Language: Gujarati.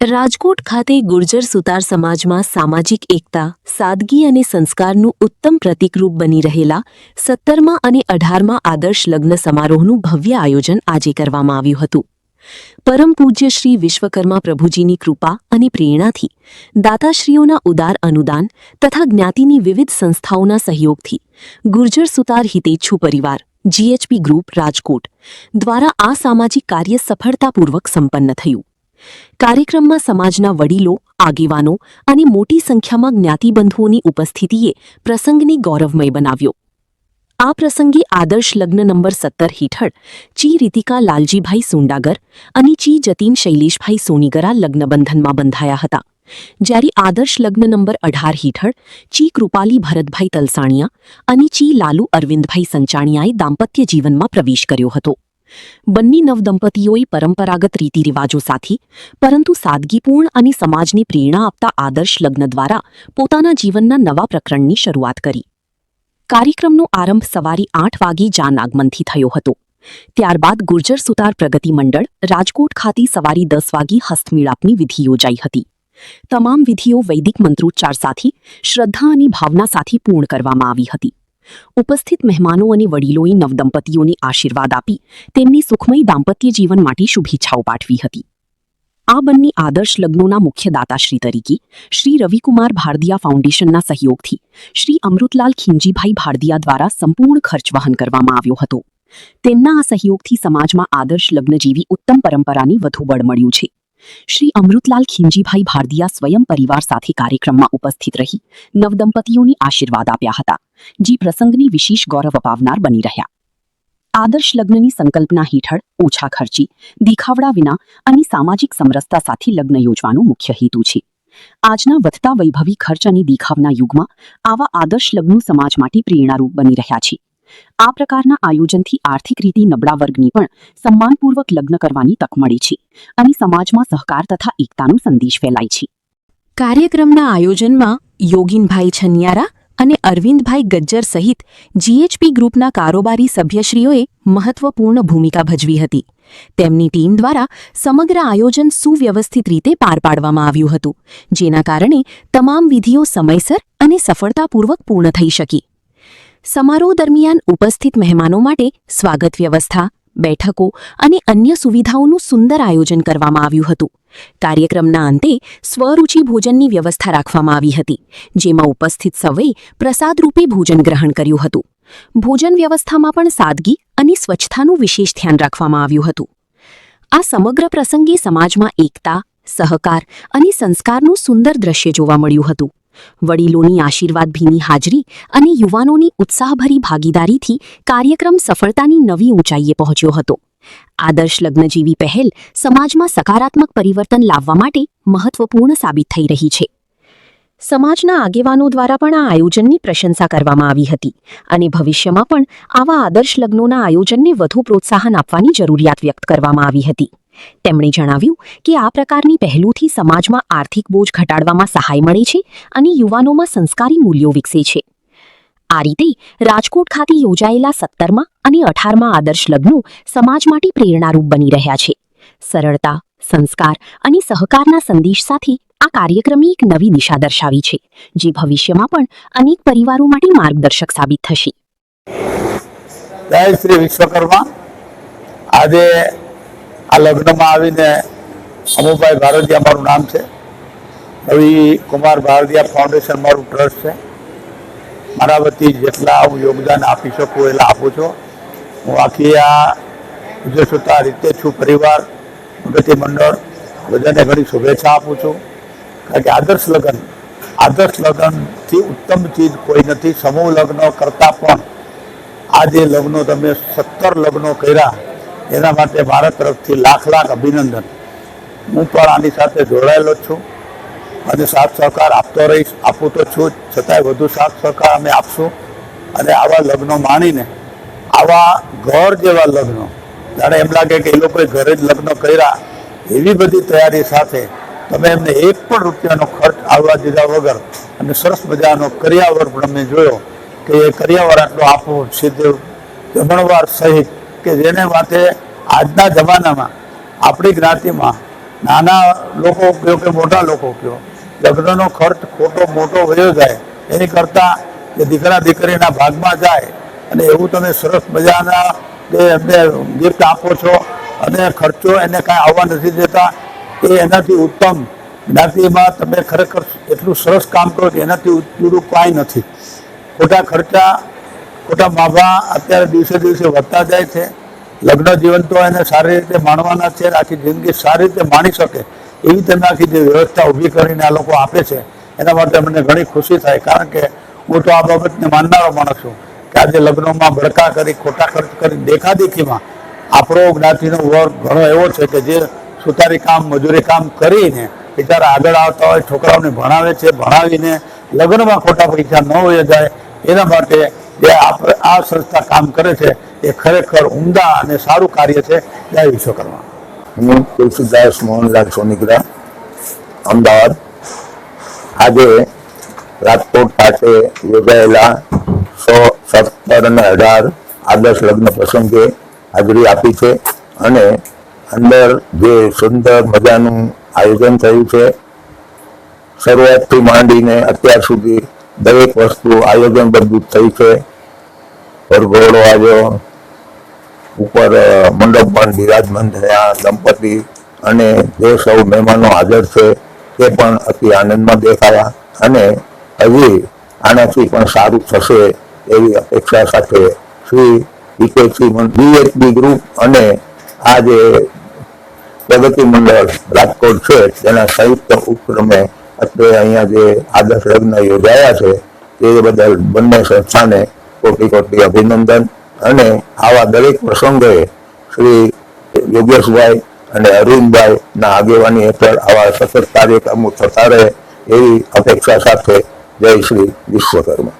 રાજકોટ ખાતે ગુર્જર સુતાર સમાજમાં સામાજિક એકતા, સાદગી અને સંસ્કારનું ઉત્તમ પ્રતીકરૂપ બની રહેલા 17મા અને 18મા આદર્શ લગ્ન સમારોહનું ભવ્ય આયોજન આજે કરવામાં આવ્યું હતું. પરમ પૂજ્ય શ્રી વિશ્વકર્મા પ્રભુજીની કૃપા અને પ્રેરણાથી દાતાશ્રીઓના ઉદાર અનુદાન તથા જ્ઞાતિની વિવિધ સંસ્થાઓના સહયોગથી ગુર્જર સુતાર હિતેચ્છુ પરિવાર GHP ગ્રુપ રાજકોટ દ્વારા આ સામાજિક કાર્ય સફળતાપૂર્વક સંપન્ન થયું. કાર્યક્રમમાં સમાજના વડીલો, આગેવાનો અને મોટી સંખ્યામાં જ્ઞાતિબંધુઓની ઉપસ્થિતિએ પ્રસંગને ગૌરવમય બનાવ્યો. આ પ્રસંગે આદર્શ લગ્ન નંબર 17 હેઠળ ચી રીતિકા લાલજીભાઈ સુંડાગર અને ચી જતીન શૈલેષભાઈ સોનીગરા લગ્નબંધનમાં બંધાયા હતા, જ્યારે આદર્શ લગ્ન નંબર 18 હેઠળ ચી કૃપાલી ભરતભાઈ તલસાણિયા અને ચી લાલુ અરવિંદભાઈ સંચાણિયાએ દાંપત્ય જીવનમાં પ્રવેશ કર્યો હતો. બંને નવદંપતીઓએ પરંપરાગત રીતિરિવાજો સાથે પરંતુ સાદગીપૂર્ણ અને સમાજને પ્રેરણા આપતા આદર્શ લગ્ન દ્વારા પોતાના જીવનના નવા પ્રકરણની શરૂઆત કરી. કાર્યક્રમનો આરંભ સવારે 8 વાગે જાન આગમનથી થયો હતો. ત્યારબાદ ગુર્જર સુતાર પ્રગતિ મંડળ રાજકોટ ખાતે સવારે 10 વાગે હસ્તમેળાપની વિધિ યોજાઈ હતી. તમામ વિધિઓ વૈદિક મંત્રોચ્ચાર સાથે શ્રદ્ધા અને ભાવના સાથે પૂર્ણ કરવામાં આવી હતી. ઉપસ્થિત મહેમાનો અને વડીલોએ નવદંપતીઓને આશીર્વાદ આપી તેમની સુખમય દાંપત્ય જીવન માટે શુભેચ્છાઓ પાઠવી હતી. આ બંને આદર્શ લગ્નોના મુખ્ય દાતાશ્રી તરીકે શ્રી રવિકુમાર ભારદિયા ફાઉન્ડેશનના સહયોગથી શ્રી અમૃતલાલ ખીમજીભાઈ ભારદિયા દ્વારા સંપૂર્ણ ખર્ચ વહન કરવામાં આવ્યો હતો. તેમના આ સહયોગથી સમાજમાં આદર્શ લગ્ન જેવી ઉત્તમ પરંપરાને વધુ બળ મળ્યું છે. શ્રી અમૃતલાલ ખીમજીભાઈ ભારદિયા સ્વયં પરિવાર સાથે કાર્યક્રમમાં ઉપસ્થિત રહી નવદંપતીઓને આશીર્વાદ આપ્યા હતા, જે પ્રસંગની વિશેષ ગૌરવ અપાવનાર બની રહ્યા. આદર્શ લગ્નની સંકલ્પના હેઠળ ઓછા ખર્ચે, દેખાવડા વિના અને સામાજિક સમરસતા સાથે લગ્ન યોજવાનો મુખ્ય હેતુ છે. આજના વધતા વૈભવી ખર્ચ અને દેખાવના યુગમાં આવા આદર્શ લગ્નો સમાજ માટે પ્રેરણારૂપ બની રહ્યા છે. આ પ્રકારના આયોજનથી આર્થિક રીતે નબળા વર્ગને પણ સન્માનપૂર્વક લગ્ન કરવાની તક મળે છે અને સમાજમાં સહકાર તથા એકતાનો સંદેશ ફેલાય છે. કાર્યક્રમના આયોજનમાં યોગીનભાઈ છનિયારા અને અરવિંદભાઈ ગજ્જર સહિત GHP ગ્રુપના કારોબારી સભ્યશ્રીઓએ મહત્વપૂર્ણ ભૂમિકા ભજવી હતી. તેમની ટીમ દ્વારા સમગ્ર આયોજન સુવ્યવસ્થિત રીતે પાર પાડવામાં આવ્યું હતું, જેના કારણે તમામ વિધિઓ સમયસર અને સફળતાપૂર્વક પૂર્ણ થઈ શકી. સમારોહ દરમિયાન ઉપસ્થિત મહેમાનો માટે સ્વાગત વ્યવસ્થા, બેઠકો અને અન્ય સુવિધાઓનું સુંદર આયોજન કરવામાં આવ્યું હતું. કાર્યક્રમના અંતે સ્વરૂચિ ભોજનની વ્યવસ્થા રાખવામાં આવી હતી, જેમાં ઉપસ્થિત સૌએ પ્રસાદરૂપે ભોજન ગ્રહણ કર્યું હતું. ભોજન વ્યવસ્થામાં પણ સાદગી અને સ્વચ્છતાનું વિશેષ ધ્યાન રાખવામાં આવ્યું હતું. આ સમગ્ર પ્રસંગે સમાજમાં એકતા, સહકાર અને સંસ્કારનું સુંદર દ્રશ્ય જોવા મળ્યું હતું. વડીલોની આશીર્વાદભીની હાજરી અને યુવાનોની ઉત્સાહભરી ભાગીદારીથી કાર્યક્રમ સફળતાની નવી ઊંચાઈએ પહોંચ્યો હતો. આદર્શ લગ્ન જેવી પહેલ સમાજમાં સકારાત્મક પરિવર્તન લાવવા માટે મહત્વપૂર્ણ સાબિત થઈ રહી છે. સમાજના આગેવાનો દ્વારા પણ આ આયોજનની પ્રશંસા કરવામાં આવી હતી અને ભવિષ્યમાં પણ આવા આદર્શ લગ્નોના આયોજનને વધુ પ્રોત્સાહન આપવાની જરૂરિયાત વ્યક્ત કરવામાં આવી હતી. તેમણે જણાવ્યું કે આ પ્રકારની પહેલોથી સમાજમાં આર્થિક બોજ ઘટાડવામાં સહાય મળે છે અને યુવાનોમાં સંસ્કારી મૂલ્યો વિકસે છે. આ રીતે રાજકોટ ખાતે યોજાયેલા 17મા અને 18મા આદર્શ લગ્નો સમાજ માટે પ્રેરણારૂપ બની રહ્યા છે. સરળતા, સંસ્કાર અને સહકારના સંદેશ સાથે આ કાર્યક્રમે એક નવી દિશા દર્શાવી છે, જે ભવિષ્યમાં પણ અનેક પરિવારો માટે માર્ગદર્શક સાબિત થશે. જય શ્રી વિશ્વકર્મા. આજે આ લગ્નમાં આવીને અમુભાઈ ભારદિયા મારું નામ છે, રવિ કુમાર ભારદિયા ફાઉન્ડેશન મારું ટ્રસ્ટ છે. મારા વતી જેટલા હું યોગદાન આપી શકું એટલા આપું છું. હું આખી આ ગુર્જર સુતાર હિતેચ્છુ પરિવાર પ્રગતિ મંડળ બધાને ઘણી શુભેચ્છા આપું છું. કારણ કે આદર્શ લગ્નથી ઉત્તમ ચીજ કોઈ નથી. સમૂહ લગ્ન કરતાં પણ આ જે લગ્નો તમે 17 લગ્નો કર્યા એના માટે મારા તરફથી લાખ અભિનંદન. હું પણ આની સાથે જોડાયેલો જ છું અને સાથ સહકાર આપતો રહીશ, આપું તો છું જ, છતાંય વધુ સાથ સહકાર અમે આપશું. અને આવા લગ્નો માણીને આવા ઘર જેવા લગ્નો, જાણે એમ લાગે કે એ લોકોએ ઘરે જ લગ્ન કર્યા એવી બધી તૈયારી સાથે તમે એમને 1 પણ રૂપિયાનો ખર્ચ આવવા દીધા વગર અને સરસ મજાનો કરિયાવર પણ અમે જોયો કે એ કરિયાવર આટલો આપવું સીધું જમણવાર સહિત કે જેને માટે આજના જમાનામાં આપણી જ્ઞાતિમાં નાના લોકો કયો કે મોટા લોકો કયો, લગ્નનો ખર્ચ ખોટો મોટો વયો જાય એની કરતાં જે દીકરા દીકરીના ભાગમાં જાય અને એવું તમે સરસ મજાના જે એમને ગિફ્ટ આપો છો અને ખર્ચો એને કાંઈ આવવા નથી દેતા, એ એનાથી ઉત્તમ જ્ઞાતિમાં તમે ખરેખર એટલું સરસ કામ કરો કે એનાથી જુદું કાંઈ નથી. ખોટા ખર્ચા, ખોટા માભા અત્યારે દિવસે દિવસે વધતા જાય છે. લગ્ન જીવન તો એને સારી રીતે માણવાના છે, આખી જિંદગી સારી રીતે માણી શકે એવી તમે આખી જે વ્યવસ્થા ઊભી કરીને આ લોકો આપે છે એના માટે મને ઘણી ખુશી થાય. કારણ કે હું તો આ બાબતને માનનારો માણસ છું કે આજે લગ્નોમાં બળકા કરી, ખોટા ખર્ચ કરી, દેખાદેખીમાં આપણો જ્ઞાતિનો વર્ગ ઘણો એવો છે કે જે સુતારી કામ, મજૂરી કામ કરીને બિચારા આગળ આવતા હોય, છોકરાઓને ભણાવે છે, ભણાવીને લગ્નમાં ખોટા પૈસા ન વહી જાય એના માટે જે આ સંસ્થા કામ કરે છે એ ખરેખર ઉમદા અને સારું કાર્ય છે. જય વિશ્વકર્મા. હું તુલસીદાસ મોહનલાલ સોનીગ્રા, અમદાવાદ. આજે રાજકોટ ખાતે યોજાયેલા 117 અને 18 આદર્શ લગ્ન પ્રસંગે હાજરી આપી છે અને અંદર જે સુંદર મજાનું આયોજન થયું છે, શરૂઆતથી માંડીને અત્યાર સુધી દરેક વસ્તુ આયોજનબદ્ધ થઈ છે. વરઘોડો આવ્યો, ઉપર મંડપમાં બિરાજમાન થયા દંપતી અને જે સૌ મહેમાનો હાજર છે તે પણ અતિ આનંદમાં દેખાયા અને હજી આનાથી પણ સારું થશે એવી અપેક્ષા સાથે શ્રી વીએચપી ગ્રુપ અને આ જે પ્રગતિ મંડળ રાજકોટ છે તેના સંયુક્ત ઉપક્રમે અત્યારે અહીંયા જે આદર્શ લગ્ન યોજાયા છે તે બદલ બંને સંસ્થાને કોટી કોટી અભિનંદન. અને આવા દરેક પ્રસંગે શ્રી યોગેશભાઈ અને અરવિંદભાઈના આગેવાની હેઠળ આવા સતત કાર્યક્રમો થતા રહે એવી અપેક્ષા સાથે જય શ્રી વિશ્વકર્મા.